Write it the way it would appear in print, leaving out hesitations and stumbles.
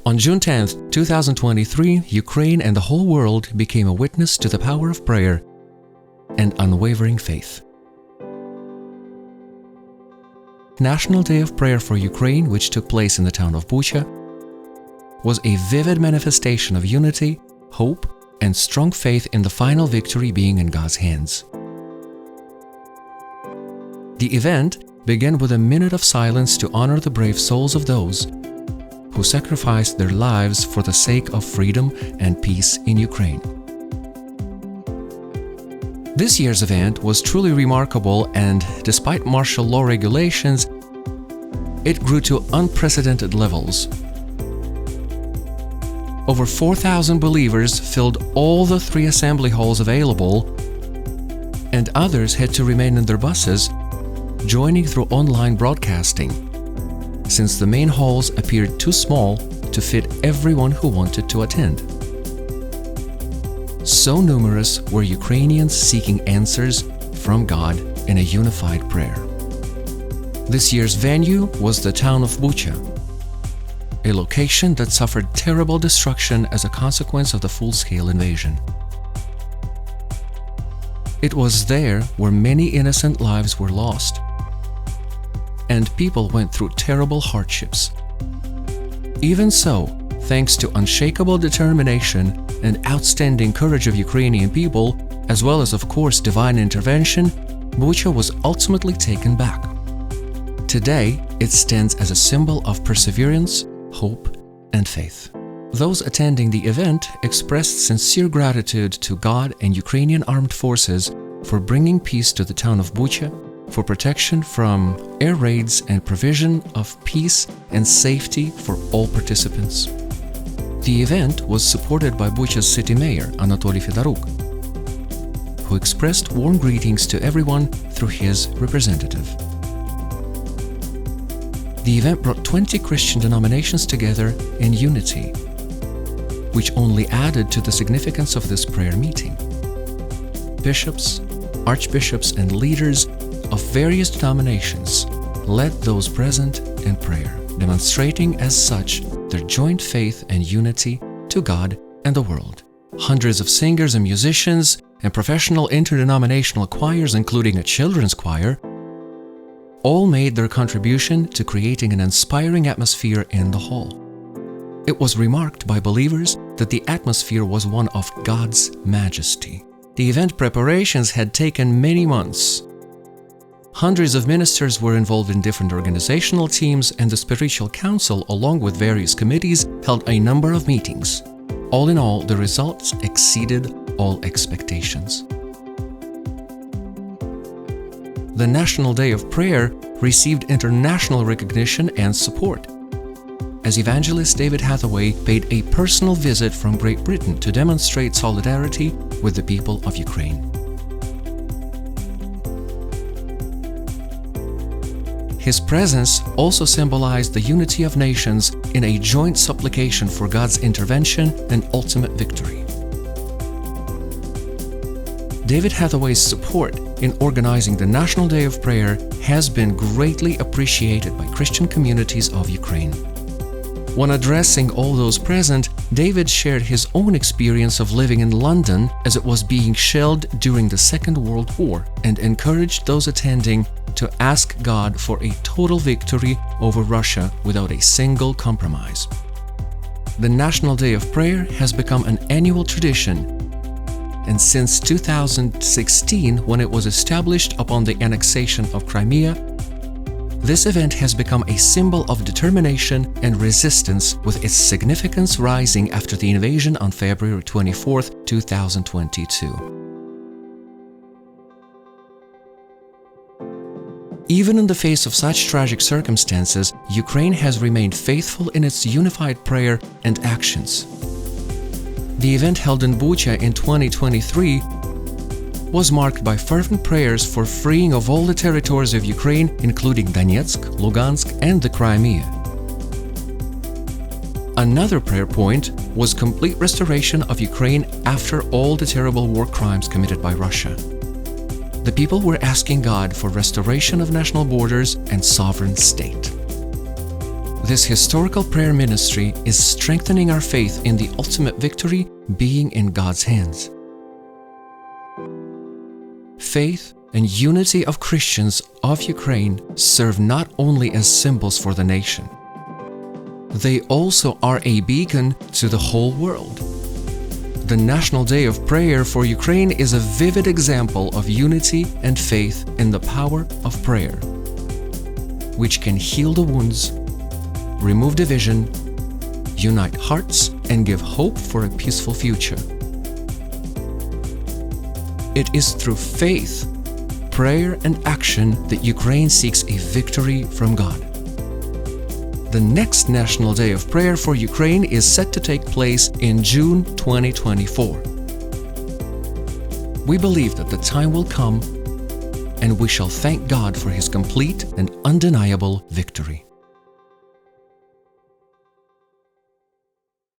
On June 10, 2023, Ukraine and the whole world became a witness to the power of prayer and unwavering faith. National Day of Prayer for Ukraine, which took place in the town of Bucha, was a vivid manifestation of unity, hope, and strong faith in the final victory being in God's hands. The event began with a minute of silence to honor the brave souls of those who sacrificed their lives for the sake of freedom and peace in Ukraine. This year's event was truly remarkable, and despite martial law regulations, it grew to unprecedented levels. Over 4,000 believers filled all the 3 assembly halls available, and others had to remain in their buses, joining through online broadcasting, since the main halls appeared too small to fit everyone who wanted to attend. So numerous were Ukrainians seeking answers from God in a unified prayer. This year's venue was the town of Bucha, a location that suffered terrible destruction as a consequence of the full-scale invasion. It was there where many innocent lives were lost, and people went through terrible hardships. Even so, thanks to unshakable determination and outstanding courage of Ukrainian people, as well as, of course, divine intervention, Bucha was ultimately taken back. Today, it stands as a symbol of perseverance, hope, and faith. Those attending the event expressed sincere gratitude to God and Ukrainian armed forces for bringing peace to the town of Bucha, for protection from air raids and provision of peace and safety for all participants. The event was supported by Bucha's city mayor, Anatoly Fedoruk, who expressed warm greetings to everyone through his representative. The event brought 20 Christian denominations together in unity, which only added to the significance of this prayer meeting. Bishops, archbishops, and leaders of various denominations led those present in prayer, demonstrating as such their joint faith and unity to God and the world. Hundreds of singers and musicians and professional interdenominational choirs, including a children's choir, all made their contribution to creating an inspiring atmosphere in the hall. It was remarked by believers that the atmosphere was one of God's majesty. The event preparations had taken many months. Hundreds of ministers were involved in different organizational teams, and the Spiritual Council, along with various committees, held a number of meetings. All in all, the results exceeded all expectations. The National Day of Prayer received international recognition and support, as evangelist David Hathaway paid a personal visit from Great Britain to demonstrate solidarity with the people of Ukraine. His presence also symbolized the unity of nations in a joint supplication for God's intervention and ultimate victory. David Hathaway's support in organizing the National Day of Prayer has been greatly appreciated by Christian communities of Ukraine. When addressing all those present, David shared his own experience of living in London as it was being shelled during the Second World War, and encouraged those attending to ask God for a total victory over Russia without a single compromise. The National Day of Prayer has become an annual tradition, and since 2016, when it was established upon the annexation of Crimea, this event has become a symbol of determination and resistance, with its significance rising after the invasion on February 24, 2022. Even in the face of such tragic circumstances, Ukraine has remained faithful in its unified prayer and actions. The event held in Bucha in 2023 was marked by fervent prayers for freeing of all the territories of Ukraine, including Donetsk, Lugansk, and the Crimea. Another prayer point was complete restoration of Ukraine after all the terrible war crimes committed by Russia. The people were asking God for restoration of national borders and sovereign state. This historical prayer ministry is strengthening our faith in the ultimate victory being in God's hands. Faith and unity of Christians of Ukraine serve not only as symbols for the nation, they also are a beacon to the whole world. The National Day of Prayer for Ukraine is a vivid example of unity and faith in the power of prayer, which can heal the wounds, remove division, unite hearts, and give hope for a peaceful future. It is through faith, prayer, and action that Ukraine seeks a victory from God. The next National Day of Prayer for Ukraine is set to take place in June 2024. We believe that the time will come and we shall thank God for His complete and undeniable victory.